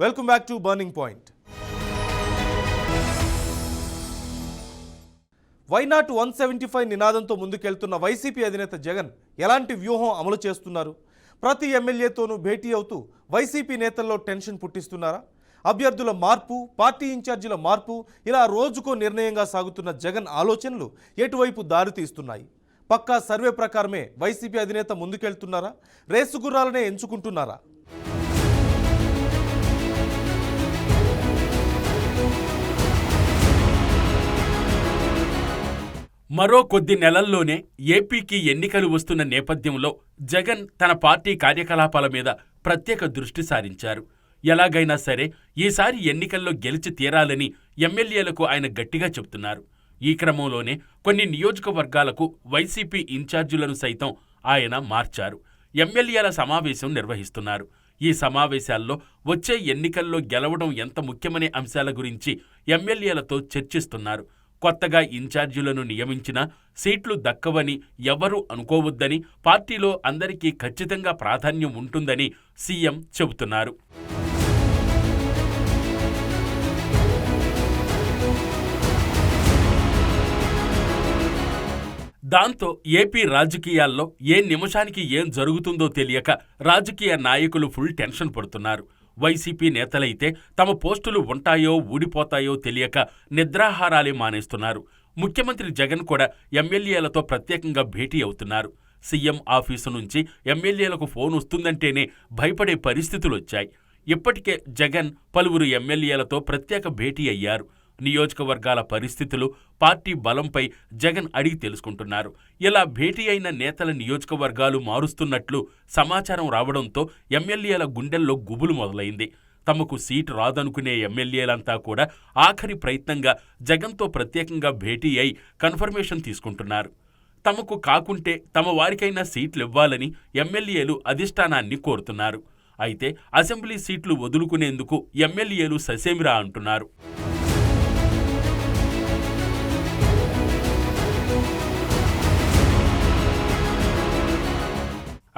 Welcome back to burning point. Why not 175 నినాదంతో ముందుకెళ్తున్న YCP అధినేత జగన్ ఎలాంటి వ్యూహం అమలు చేస్తున్నారు? ప్రతి ఎమ్మెల్యేతోనూ భేటీ అవుతూ వైసీపీ నేతల్లో టెన్షన్ పుట్టిస్తున్నారా? అభ్యర్థుల మార్పు, పార్టీ ఇన్ఛార్జీల మార్పు, ఇలా రోజుకో నిర్ణయంగా సాగుతున్న జగన్ ఆలోచనలు ఎటువైపు దారి తీస్తున్నాయి? పక్కా సర్వే ప్రకారమే వైసీపీ అధినేత ముందుకెళ్తున్నారా? రేసు గుర్రాలనే ఎంచుకుంటున్నారా? మరో కొద్ది నెలల్లోనే ఏపీకి ఎన్నికలు వస్తున్న నేపథ్యంలో జగన్ తన పార్టీ కార్యకలాపాల మీద ప్రత్యేక దృష్టి సారించారు. ఎలాగైనా సరే ఈసారి ఎన్నికల్లో గెలిచి తీరాలని ఎమ్మెల్యేలకు ఆయన గట్టిగా చెబుతున్నారు. ఈ క్రమంలోనే కొన్ని నియోజకవర్గాలకు వైసీపీ ఇన్ఛార్జీలను సైతం ఆయన మార్చారు. ఎమ్మెల్యేల సమావేశం నిర్వహిస్తున్నారు. ఈ సమావేశాల్లో వచ్చే ఎన్నికల్లో గెలవడం ఎంత ముఖ్యమనే అంశాల గురించి ఎమ్మెల్యేలతో చర్చిస్తున్నారు. కొత్తగా ఇన్ఛార్జీలను నియమించినా సీట్లు దక్కవని ఎవరూ అనుకోవద్దని, పార్టీలో అందరికీ ఖచ్చితంగా ప్రాధాన్యం ఉంటుందని సీఎం చెబుతున్నారు. దాంతో ఏపీ రాజకీయాల్లో ఏ నిమిషానికి ఏం జరుగుతుందో తెలియక రాజకీయ నాయకులు ఫుల్ టెన్షన్ పడుతున్నారు. వైసీపీ నేతలైతే తమ పోస్టులు ఉంటాయో ఊడిపోతాయో తెలియక నిద్రాహారాలే మానేస్తున్నారు. ముఖ్యమంత్రి జగన్ కూడా ఎమ్మెల్యేలతో ప్రత్యేకంగా భేటీ అవుతున్నారు. సీఎం ఆఫీసు నుంచి ఎమ్మెల్యేలకు ఫోన్ వస్తుందంటేనే భయపడే పరిస్థితులొచ్చాయి. ఇప్పటికే జగన్ పలువురు ఎమ్మెల్యేలతో ప్రత్యేక భేటీ అయ్యారు. నియోజకవర్గాల పరిస్థితులు, పార్టీ బలంపై జగన్ అడిగి తెలుసుకుంటున్నారు. ఇలా భేటీ అయిన నేతల నియోజకవర్గాలు మారుస్తున్నట్లు సమాచారం రావడంతో ఎమ్మెల్యేల గుండెల్లో గుబులు మొదలైంది. తమకు సీటు రాదనుకునే ఎమ్మెల్యేలంతా కూడా ఆఖరి ప్రయత్నంగా జగన్తో ప్రత్యేకంగా భేటీ అయి కన్ఫర్మేషన్ తీసుకుంటున్నారు. తమకు కాకుంటే తమ వారికైనా సీట్లివ్వాలని ఎమ్మెల్యేలు అధిష్టానాన్ని కోరుతున్నారు. అయితే అసెంబ్లీ సీట్లు వదులుకునేందుకు ఎమ్మెల్యేలు ససేమిరా అంటున్నారు.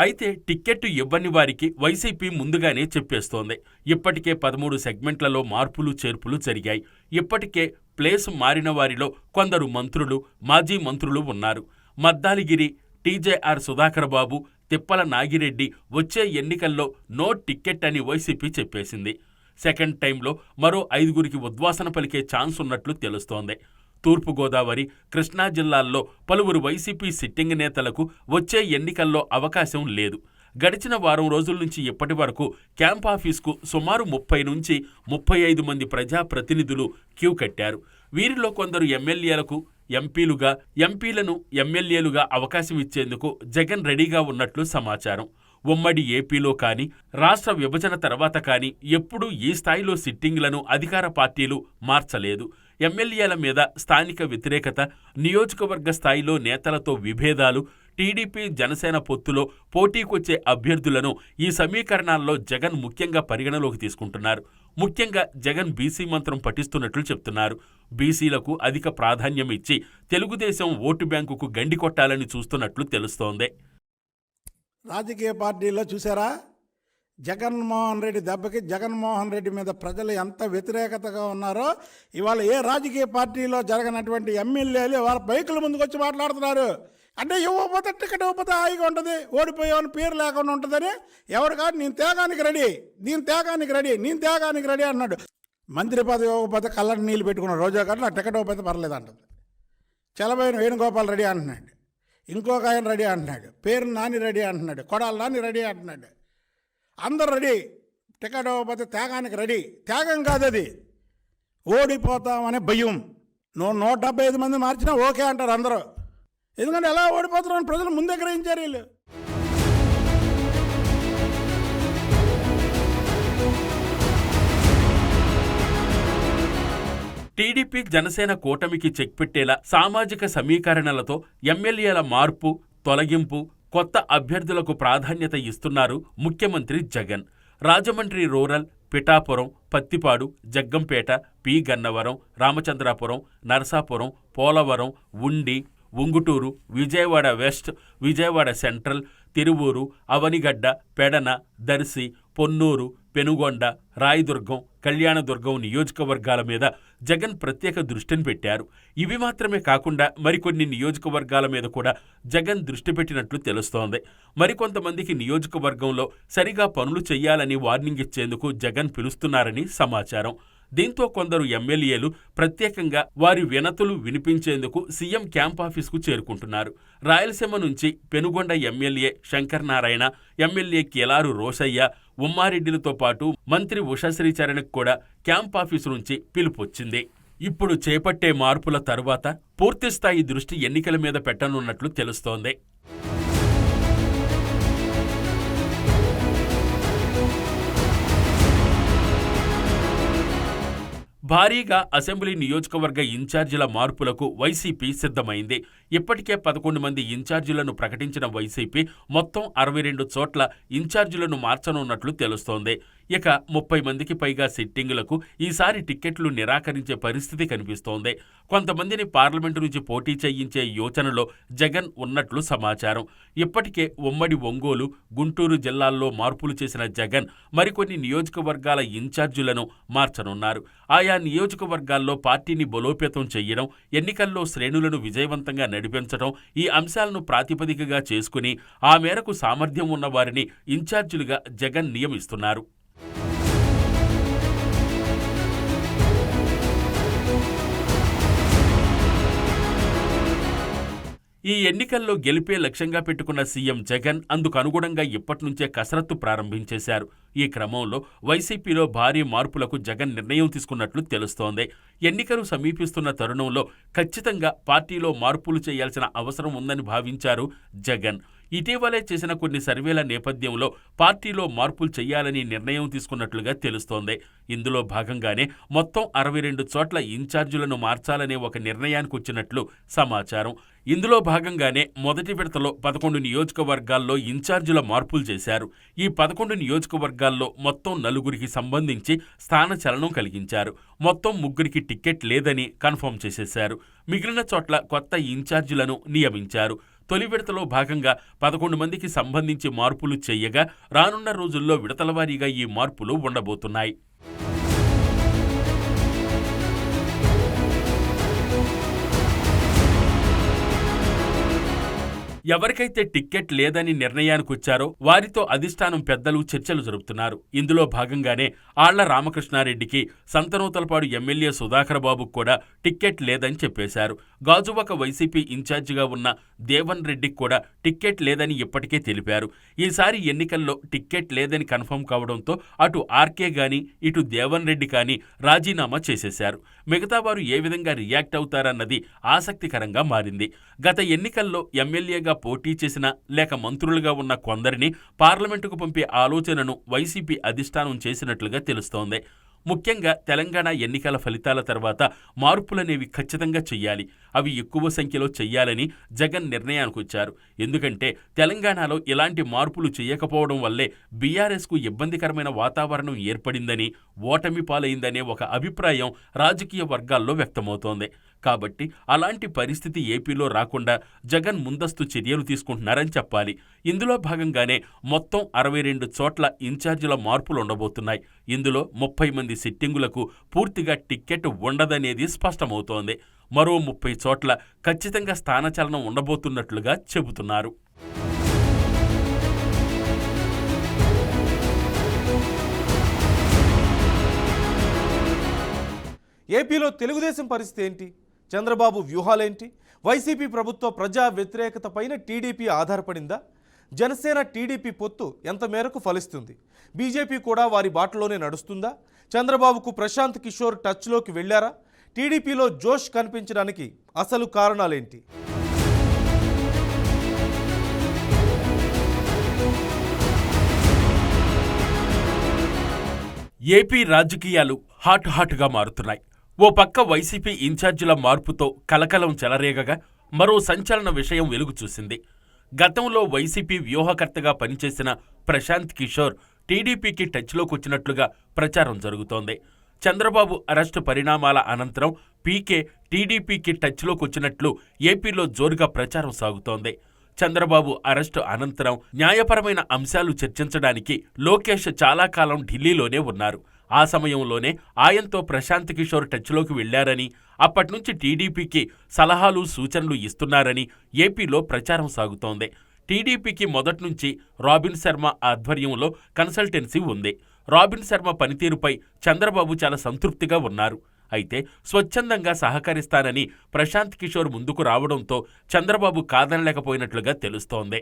అయితే టిక్కెట్టు ఇవ్వని వారికి వైసీపీ ముందుగానే చెప్పేస్తోంది. ఇప్పటికే 13 సెగ్మెంట్లలో మార్పులు చేర్పులు జరిగాయి. ఇప్పటికే ప్లేస్ మారిన వారిలో కొందరు మంత్రులు, మాజీ మంత్రులు ఉన్నారు. మద్దాలిగిరి, టీజేఆర్ సుధాకర్ బాబు, తిప్పల నాగిరెడ్డి వచ్చే ఎన్నికల్లో నో టిక్కెట్ అని వైసీపీ చెప్పేసింది. సెకండ్ టైంలో మరో 5గురికి ఉద్వాసన పలికే ఛాన్స్ ఉన్నట్లు తెలుస్తోంది. తూర్పుగోదావరి, కృష్ణా జిల్లాల్లో పలువురు వైసీపీ సిట్టింగ్ నేతలకు వచ్చే ఎన్నికల్లో అవకాశం లేదు. గడిచిన వారం రోజుల నుంచి ఇప్పటి వరకు క్యాంప్ ఆఫీస్కు సుమారు 30 నుంచి 35 మంది ప్రజాప్రతినిధులు క్యూ కట్టారు. వీరిలో కొందరు ఎమ్మెల్యేలకు ఎంపీలుగా, ఎంపీలను ఎమ్మెల్యేలుగా అవకాశం ఇచ్చేందుకు జగన్ రెడీగా ఉన్నట్లు సమాచారం. ఉమ్మడి ఏపీలో కానీ, రాష్ట్ర విభజన తర్వాత కానీ ఎప్పుడూ ఈ స్థాయిలో సిట్టింగ్లను అధికార పార్టీలు మార్చలేదు. ఎమ్మెల్యేల మీద స్థానిక వ్యతిరేకత, నియోజకవర్గ స్థాయిలో నేతలతో విభేదాలు, టీడీపీ జనసేన పొత్తులో పోటీకొచ్చే అభ్యర్థులను ఈ సమీకరణాల్లో జగన్ ముఖ్యంగా పరిగణలోకి తీసుకుంటున్నారు. ముఖ్యంగా జగన్ బీసీ మంత్రం పఠిస్తున్నట్లు చెప్తున్నారు. బీసీలకు అధిక ప్రాధాన్యం ఇచ్చి తెలుగుదేశం ఓటు బ్యాంకుకు గండి కొట్టాలని చూస్తున్నట్లు తెలుస్తోంది. రాజకీయ పార్టీల్లో చూసారా, జగన్మోహన్ రెడ్డి దెబ్బకి జగన్మోహన్ రెడ్డి మీద ప్రజలు ఎంత వ్యతిరేకతగా ఉన్నారో ఇవాళ ఏ రాజకీయ పార్టీలో జరగనటువంటి ఎమ్మెల్యేలు వాళ్ళ బైకుల ముందుకు వచ్చి మాట్లాడుతున్నారు. అంటే ఇవ్వకపోతే టికెట్ ఇవ్వకపోతే హాయిగా ఉంటుంది, ఓడిపోయేవాని పేరు లేకుండా ఉంటుందని ఎవరు కాదు నేను త్యాగానికి రెడీ, నేను త్యాగానికి రెడీ, నేను త్యాగానికి రెడీ అన్నాడు. మంత్రి పదవి ఇవ్వకపోతే కళ్ళని నీళ్ళు పెట్టుకున్న రోజా గారు నా టికెట్ ఇవ్వకపోతే పర్లేదు అంటుంది. చలబోయిన వేణుగోపాల్ రెడీ అంటున్నాడు, ఇంకొక ఆయన రెడీ అంటున్నాడు, పేరు నాని రెడీ అంటున్నాడు, కొడాల నాని రెడీ అంటున్నాడు. అందరు రెడీ, టికెట్ ఇవ్వకపోతే త్యాగానికి రెడీ. త్యాగం కాదు అది, ఓడిపోతామనే భయం. 175 మంది మార్చినా ఓకే అంటారు అందరూ. ఎందుకంటే ఎలా ఓడిపోతున్నారని ప్రజలు ముందే గ్రహించారు వీళ్ళు. టీడీపీ జనసేన కూటమికి చెక్ పెట్టేలా సామాజిక సమీకరణలతో ఎమ్మెల్యేల మార్పు, తొలగింపు, కొత్త అభ్యర్థులకు ప్రాధాన్యత ఇస్తున్నారు ముఖ్యమంత్రి జగన్. రాజమండ్రి రూరల్, పిఠాపురం, పత్తిపాడు, జగ్గంపేట, పి గన్నవరం, రామచంద్రాపురం, నరసాపురం, పోలవరం, ఉండి, ఉంగుటూరు, విజయవాడ వెస్ట్, విజయవాడ సెంట్రల్, తిరువూరు, అవనిగడ్డ, పెడన, దర్శి, పొన్నూరు, పెనుగొండ, రాయదుర్గం, కళ్యాణదుర్గం నియోజకవర్గాల మీద జగన్ ప్రత్యేక దృష్టిని పెట్టారు. ఇవి మాత్రమే కాకుండా మరికొన్ని నియోజకవర్గాల మీద కూడా జగన్ దృష్టి పెట్టినట్లు తెలుస్తోంది. మరికొంతమందికి నియోజకవర్గంలో సరిగా పనులు చెయ్యాలని వార్నింగ్ ఇచ్చేందుకు జగన్ పిలుస్తున్నారని సమాచారం. దీంతో కొందరు ఎమ్మెల్యేలు ప్రత్యేకంగా వారి వినతులు వినిపించేందుకు సీఎం క్యాంప్ ఆఫీస్కు చేరుకుంటున్నారు. రాయలసీమ నుంచి పెనుగొండ ఎమ్మెల్యే శంకర్ నారాయణ, ఎమ్మెల్యే కెలారు రోశయ్య, ఉమ్మారెడ్డిలతో పాటు మంత్రి ఉషశ్రీచరణ్కు కూడా క్యాంప్ ఆఫీసు నుంచి పిలుపొచ్చింది. ఇప్పుడు చేపట్టే మార్పుల తరువాత పూర్తిస్థాయి దృష్టి ఎన్నికల మీద పెట్టనున్నట్లు తెలుస్తోంది. భారీగా అసెంబ్లీ నియోజకవర్గ ఇన్ఛార్జీల మార్పులకు వైసీపీ సిద్ధమైంది. ఇప్పటికే 11 మంది ఇన్ఛార్జీలను ప్రకటించిన వైసీపీ మొత్తం 62 చోట్ల ఇన్ఛార్జీలను మార్చనున్నట్లు తెలుస్తోంది. ఇక 30 మందికి పైగా సిట్టింగులకు ఈసారి టిక్కెట్లు నిరాకరించే పరిస్థితి కనిపిస్తోంది. కొంతమందిని పార్లమెంటు నుంచి పోటీ చేయించే యోచనలో జగన్ ఉన్నట్లు సమాచారం. ఇప్పటికే ఉమ్మడి ఒంగోలు, గుంటూరు జిల్లాల్లో మార్పులు చేసిన జగన్ మరికొన్ని నియోజకవర్గాల ఇన్ఛార్జీలను మార్చనున్నారు. ఆయా నియోజకవర్గాల్లో పార్టీని బలోపేతం చేయడం, ఎన్నికల్లో శ్రేణులను విజయవంతంగా నడిపించడం ఈ అంశాలను ప్రాతిపదికగా చేసుకుని ఆ మేరకు సామర్థ్యం ఉన్న వారిని ఇన్ఛార్జీలుగా జగన్ నియమిస్తున్నారు. ఈ ఎన్నికల్లో గెలిపే లక్ష్యంగా పెట్టుకున్న సీఎం జగన్ అందుకు అనుగుణంగా ఇప్పటినుంచే కసరత్తు ప్రారంభించేశారు. ఈ క్రమంలో వైసీపీలో భారీ మార్పులకు జగన్ నిర్ణయం తీసుకున్నట్లు తెలుస్తోంది. ఎన్నికలు సమీపిస్తున్న తరుణంలో ఖచ్చితంగా పార్టీలో మార్పులు చేయాల్సిన అవసరం ఉందని భావించారు జగన్. ఇటీవలే చేసిన కొన్ని సర్వేల నేపథ్యంలో పార్టీలో మార్పులు చేయాలని నిర్ణయం తీసుకున్నట్లుగా తెలుస్తోంది. ఇందులో భాగంగానే మొత్తం 62 చోట్ల ఇన్ఛార్జీలను మార్చాలనే ఒక నిర్ణయానికి వచ్చినట్లు సమాచారం. ఇందులో భాగంగానే మొదటి విడతలో 11 నియోజకవర్గాల్లో ఇన్ఛార్జీల మార్పులు చేశారు. ఈ 11 నియోజకవర్గాల్లో మొత్తం 4గురికి సంబంధించి స్థానచలనం కలిగించారు. మొత్తం 3గురికి టిక్కెట్ లేదని కన్ఫర్మ్ చేసేశారు. మిగిలిన చోట్ల కొత్త ఇన్ఛార్జీలను నియమించారు. తొలి విడతలో భాగంగా 11 మందికి సంబంధించి మార్పులు చేయగా రానున్న రోజుల్లో విడతల వారీగా ఈ మార్పులు ఉండబోతున్నాయి. ఎవరికైతే టిక్కెట్ లేదని నిర్ణయానికొచ్చారో వారితో అధిష్టానం పెద్దలు చర్చలు జరుపుతున్నారు. ఇందులో భాగంగానే ఆళ్ల రామకృష్ణారెడ్డికి, సంతనూతలపాడు ఎమ్మెల్యే సుధాకర్ బాబుకు కూడా టిక్కెట్ లేదని చెప్పేశారు. గాజువాక వైసీపీ ఇన్ఛార్జిగా ఉన్న దేవన్ రెడ్డికి కూడా టిక్కెట్ లేదని ఇప్పటికే తెలిపారు. ఈసారి ఎన్నికల్లో టిక్కెట్ లేదని కన్ఫర్మ్ కావడంతో అటు ఆర్కే గాని ఇటు దేవన్ రెడ్డి కానీ రాజీనామా చేసేశారు. మిగతా వారు ఏ విధంగా రియాక్ట్ అవుతారన్నది ఆసక్తికరంగా మారింది. గత ఎన్నికల్లో ఎమ్మెల్యేగా పోటీ చేసిన లేక మంత్రులుగా ఉన్న కొందరిని పార్లమెంటుకు పంపే ఆలోచనను వైసీపీ అధిష్టానం చేసినట్లుగా తెలుస్తోంది. ముఖ్యంగా తెలంగాణ ఎన్నికల ఫలితాల తర్వాత మార్పులనేవి ఖచ్చితంగా చెయ్యాలి. అవి ఎక్కువ సంఖ్యలో చెయ్యాలని జగన్ నిర్ణయానికొచ్చారు. ఎందుకంటే తెలంగాణలో ఇలాంటి మార్పులు చేయకపోవడం వల్లే బీఆర్ఎస్కు ఇబ్బందికరమైన వాతావరణం ఏర్పడిందని, ఓటమి పాలైందనే ఒక అభిప్రాయం రాజకీయ వర్గాల్లో వ్యక్తమవుతోంది. కాబట్టి అలాంటి పరిస్థితి ఏపీలో రాకుండా జగన్ ముందస్తు చర్యలు తీసుకుంటున్నారని చెప్పాలి. ఇందులో భాగంగానే మొత్తం 62 చోట్ల ఇన్ఛార్జీల మార్పులు ఉండబోతున్నాయి. ఇందులో 30 మంది సిట్టింగులకు పూర్తిగా టిక్కెట్ ఉండదనేది స్పష్టమవుతోంది. మరో 30 చోట్ల ఖచ్చితంగా స్థానచలనం ఉండబోతున్నట్లుగా చెబుతున్నారు. ఏపీలో తెలుగుదేశం పరిస్థితి ఏంటి? చంద్రబాబు వ్యూహాలేంటి? వైసీపీ ప్రభుత్వ ప్రజా వ్యతిరేకత పైన టీడీపీ ఆధారపడిందా? జనసేన టీడీపీ పొత్తు ఎంత మేరకు ఫలిస్తుంది? బీజేపీ కూడా వారి బాటలోనే నడుస్తుందా? చంద్రబాబుకు ప్రశాంత్ కిషోర్ టచ్లోకి వెళ్లారా? టీడీపీలో జోష్ కనిపించడానికి అసలు కారణాలేంటి? ఏపీ రాజకీయాలు హాట్గా మారుతున్నాయి. ఓ పక్క వైసీపీ ఇన్ఛార్జీల మార్పుతో కలకలం చెలరేగగా మరో సంచలన విషయం వెలుగు చూసింది. గతంలో వైసీపీ వ్యూహకర్తగా పనిచేసిన ప్రశాంత్ కిషోర్ టీడీపీకి టచ్లోకి వచ్చినట్లుగా ప్రచారం జరుగుతోంది. చంద్రబాబు అరెస్టు పరిణామాల అనంతరం పీకే టీడీపీకి టచ్లోకి వచ్చినట్లు ఏపీలో జోరుగా ప్రచారం సాగుతోంది. చంద్రబాబు అరెస్టు అనంతరం న్యాయపరమైన అంశాలు చర్చించడానికి లోకేష్ చాలా కాలం ఢిల్లీలోనే ఉన్నారు. ఆ సమయంలోనే ఆయనతో ప్రశాంత్ కిషోర్ టచ్లోకి వెళ్లారని, అప్పట్నుంచి టీడీపీకి సలహాలు సూచనలు ఇస్తున్నారని ఏపీలో ప్రచారం సాగుతోంది. టీడీపీకి మొదట్నుంచి రాబిన్ శర్మ ఆధ్వర్యంలో కన్సల్టెన్సీ ఉంది. రాబిన్ శర్మ పనితీరుపై చంద్రబాబు చాలా సంతృప్తిగా ఉన్నారు. అయితే స్వచ్ఛందంగా సహకరిస్తానని ప్రశాంత్ కిషోర్ ముందుకు రావడంతో చంద్రబాబు కాదనలేకపోయినట్లుగా తెలుస్తోంది.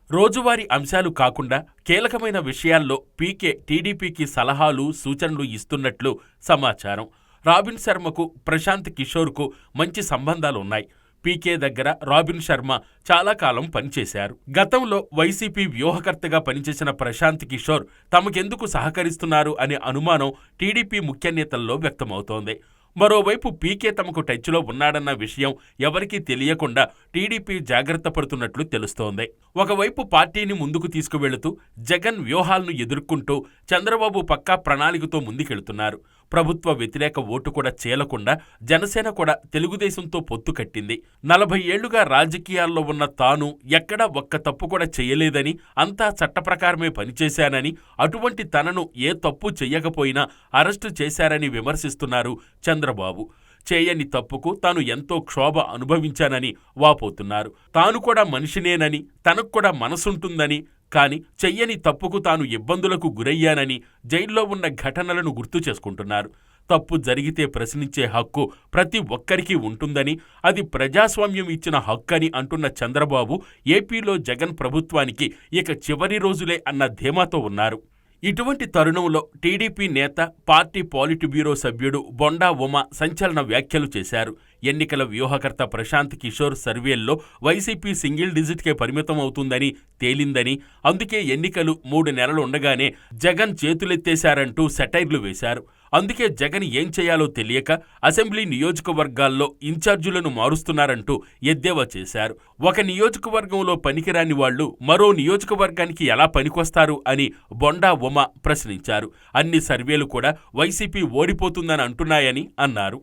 రోజువారీ అంశాలు కాకుండా కీలకమైన విషయాల్లో పీకే టీడీపీకి సలహాలు సూచనలు ఇస్తున్నట్లు సమాచారం. రాబిన్ శర్మకు ప్రశాంత్ కిషోర్కు మంచి సంబంధాలున్నాయి. పీకే దగ్గర రాబిన్ శర్మ చాలా కాలం పనిచేశారు. గతంలో వైసీపీ వ్యూహకర్తగా పనిచేసిన ప్రశాంత్ కిషోర్ తమకెందుకు సహకరిస్తున్నారు అనే అనుమానం టీడీపీ ముఖ్య నేతల్లో వ్యక్తమవుతోంది. మరోవైపు పీకే తమకు టచ్లో ఉన్నాడన్న విషయం ఎవరికీ తెలియకుండా టీడీపీ జాగ్రత్త పడుతున్నట్లు తెలుస్తోంది. ఒకవైపు పార్టీని ముందుకు తీసుకువెళుతూ జగన్ వ్యూహాలను ఎదుర్కొంటూ చంద్రబాబు పక్కా ప్రణాళికతో ముందుకెళ్తున్నారు. ప్రభుత్వ వ్యతిరేక ఓటు కూడా చీలకుండా జనసేన కూడా తెలుగుదేశంతో పొత్తు కట్టింది. 40 ఏళ్లుగా రాజకీయాల్లో ఉన్న తాను ఎక్కడా ఒక్క తప్పు కూడా చేయలేదని, అంతా చట్టప్రకారమే పనిచేశానని, అటువంటి తనను ఏ తప్పు చెయ్యకపోయినా అరెస్టు చేశారని విమర్శిస్తున్నారు చంద్రబాబు. చేయని తప్పుకు తాను ఎంతో క్షోభ అనుభవించానని వాపోతున్నారు. తాను కూడా మనిషినేనని, తనకు కూడా మనసుంటుందని, కాని చెయ్యని తప్పుకు తాను ఇబ్బందులకు గురయ్యానని జైల్లో ఉన్న ఘటనలను గుర్తు చేసుకుంటున్నారు. తప్పు జరిగితే ప్రశ్నించే హక్కు ప్రతి ఒక్కరికి ఉంటుందని, అది ప్రజాస్వామ్యం ఇచ్చిన హక్కని అంటున్న చంద్రబాబు ఏపీలో జగన్ ప్రభుత్వానికి ఇక చివరి రోజులే అన్న ధీమాతో ఉన్నారు. ఇటువంటి తరుణంలో టీడీపీ నేత, పార్టీ పాలిట్ బ్యూరో సభ్యుడు బొండా ఉమ సంచలన వ్యాఖ్యలు చేశారు. ఎన్నికల వ్యూహకర్త ప్రశాంత్ కిషోర్ సర్వేల్లో వైసీపీ సింగిల్ డిజిట్కే పరిమితం అవుతుందని తేలిందని, అందుకే ఎన్నికలు 3 నెలలు ఉండగానే జగన్ చేతులెత్తేశారంటూ సెటైర్లు వేశారు. అందుకే జగన్ ఏం చేయాలో తెలియక అసెంబ్లీ నియోజకవర్గాల్లో ఇన్ఛార్జీలను మారుస్తున్నారంటూ ఎద్దేవా చేశారు. ఒక నియోజకవర్గంలో పనికిరాని వాళ్లు మరో నియోజకవర్గానికి ఎలా పనికొస్తారు అని బొండా ఉమ ప్రశ్నించారు. అన్ని సర్వేలు కూడా వైసీపీ ఓడిపోతుందని అంటున్నాయని అన్నారు.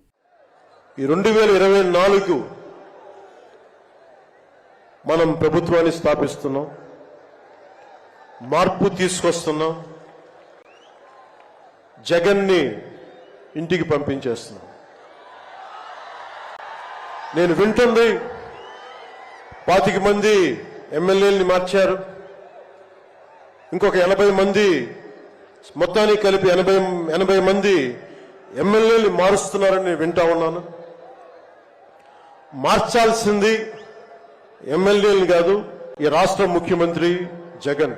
ఈ 2024 మనం ప్రభుత్వాన్ని స్థాపిస్తున్నాం, మార్పు తీసుకొస్తున్నాం, జగన్ని ఇంటికి పంపించేస్తున్నాం. నేను వింటుంది 25 మంది ఎమ్మెల్యేలని మార్చారు, ఇంకొక 80 మంది, మొత్తానికి కలిపి 80 మంది ఎమ్మెల్యేలు మారుస్తున్నారని వింటా ఉన్నాను. మార్చాల్సింది ఎమ్మెల్యేలు కాదు, ఈ రాష్ట్ర ముఖ్యమంత్రి జగన్.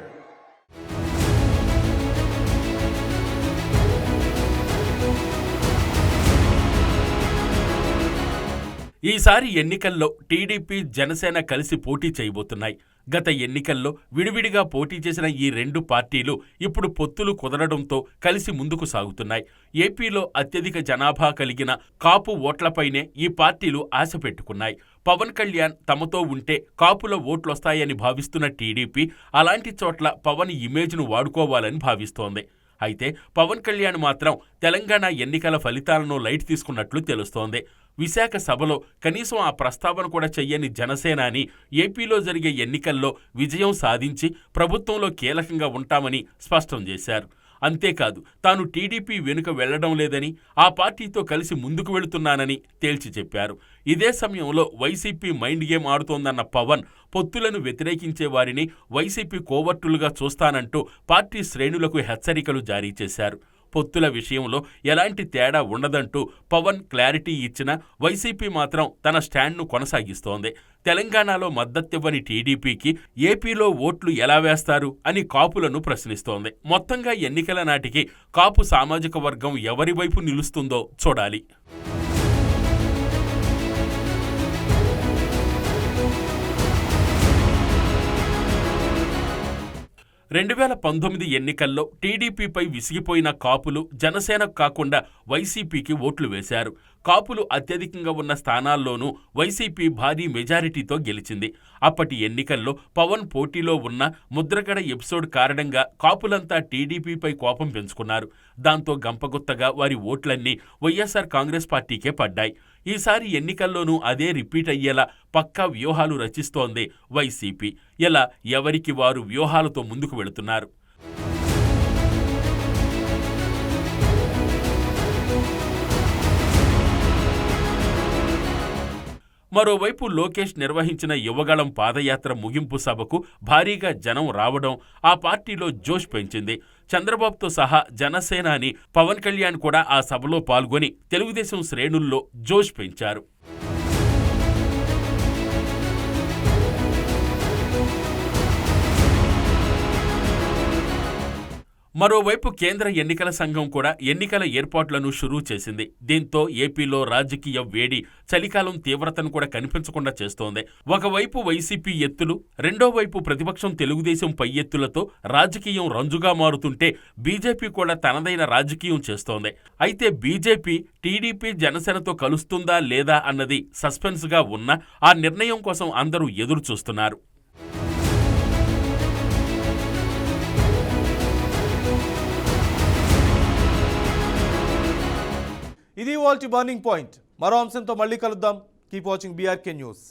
ఈసారి ఎన్నికల్లో టీడీపీ, జనసేన కలిసి పోటీ చేయబోతున్నాయి. గత ఎన్నికల్లో విడివిడిగా పోటీ చేసిన ఈ 2 పార్టీలు ఇప్పుడు పొత్తులు కుదరడంతో కలిసి ముందుకు సాగుతున్నాయి. ఏపీలో అత్యధిక జనాభా కలిగిన కాపు ఓట్లపైనే ఈ పార్టీలు ఆశ పెట్టుకున్నాయి. పవన్ కళ్యాణ్ తమతో ఉంటే కాపుల ఓట్లొస్తాయని భావిస్తున్న టీడీపీ అలాంటి చోట్ల పవన్ ఇమేజ్ను వాడుకోవాలని భావిస్తోంది. అయితే పవన్ కళ్యాణ్ మాత్రం తెలంగాణ ఎన్నికల ఫలితాలను లైట్ తీసుకున్నట్లు తెలుస్తోంది. విశాఖ సభలో కనీసం ఆ ప్రస్తావన కూడా చెయ్యని జనసేనాని ఏపీలో జరిగే ఎన్నికల్లో విజయం సాధించి ప్రభుత్వంలో కీలకంగా ఉంటామని స్పష్టం చేశారు. అంతేకాదు తాను టీడీపీ వెనుక వెళ్లడం లేదని, ఆ పార్టీతో కలిసి ముందుకు వెళుతున్నానని తేల్చి చెప్పారు. ఇదే సమయంలో వైసీపీ మైండ్ గేమ్ ఆడుతోందన్న పవన్ పొత్తులను వ్యతిరేకించే వారిని వైసీపీ కోవర్టులుగా చూస్తానంటూ పార్టీ శ్రేణులకు హెచ్చరికలు జారీ చేశారు. పొత్తుల విషయంలో ఎలాంటి తేడా ఉండదంటూ పవన్ క్లారిటీ ఇచ్చినా వైసీపీ మాత్రం తన స్టాండ్ను కొనసాగిస్తోంది. తెలంగాణలో మద్దతివ్వని టీడీపీకి ఏపీలో ఓట్లు ఎలా వేస్తారు అని కాపులను ప్రశ్నిస్తోంది. మొత్తంగా ఎన్నికల నాటికి కాపు సామాజిక వర్గం ఎవరి వైపు నిలుస్తుందో చూడాలి. 2019 ఎన్నికల్లో టీడీపీపై విసిగిపోయిన కాపులు జనసేనకు కాకుండా వైసీపీకి ఓట్లు వేశారు. కాపులు అత్యధికంగా ఉన్న స్థానాల్లోనూ వైసీపీ భారీ మెజారిటీతో గెలిచింది. అప్పటి ఎన్నికల్లో పవన్ పోటీలో ఉన్న ముద్రగడ ఎపిసోడ్ కారణంగా కాపులంతా టీడీపీపై కోపం పెంచుకున్నారు. దాంతో గంపగుత్తగా వారి ఓట్లన్నీ వైఎస్ఆర్ కాంగ్రెస్ పార్టీకే పడ్డాయి. ఈసారి ఎన్నికల్లోనూ అదే రిపీట్ అయ్యేలా పక్కా వ్యూహాలు రచిస్తోంది వైసీపీ. ఇలా ఎవరికి వారు వ్యూహాలతో ముందుకు వెళుతున్నారు. మరోవైపు లోకేష్ నిర్వహించిన యువగళం పాదయాత్ర ముగింపు సభకు భారీగా జనం రావడం ఆ పార్టీలో జోష్ పెంచింది. చంద్రబాబుతో సహా జనసేనాని పవన్ కళ్యాణ్ కూడా ఆ సభలో పాల్గొని తెలుగుదేశం శ్రేణుల్లో జోష్ పెంచారు. మరోవైపు కేంద్ర ఎన్నికల సంఘం కూడా ఎన్నికల ఏర్పాట్లను షురూ చేసింది. దీంతో ఏపీలో రాజకీయ వేడి చలికాలం తీవ్రతను కూడా కనిపించకుండా చేస్తోంది. ఒకవైపు వైసీపీ ఎత్తులు, రెండో వైపు ప్రతిపక్షం తెలుగుదేశం పై ఎత్తులతో రాజకీయం రంజుగా మారుతుంటే బీజేపీ కూడా తనదైన రాజకీయం చేస్తోంది. అయితే బీజేపీ టీడీపీ జనసేనతో కలుస్తుందా లేదా అన్నది సస్పెన్స్గా ఉన్నా ఆ నిర్ణయం కోసం అందరూ ఎదురు చూస్తున్నారు. ఇది వాల్టి బర్నింగ్ పాయింట్. మరో అంశంతో మళ్ళీ కలుద్దాం. Keep watching BRK news.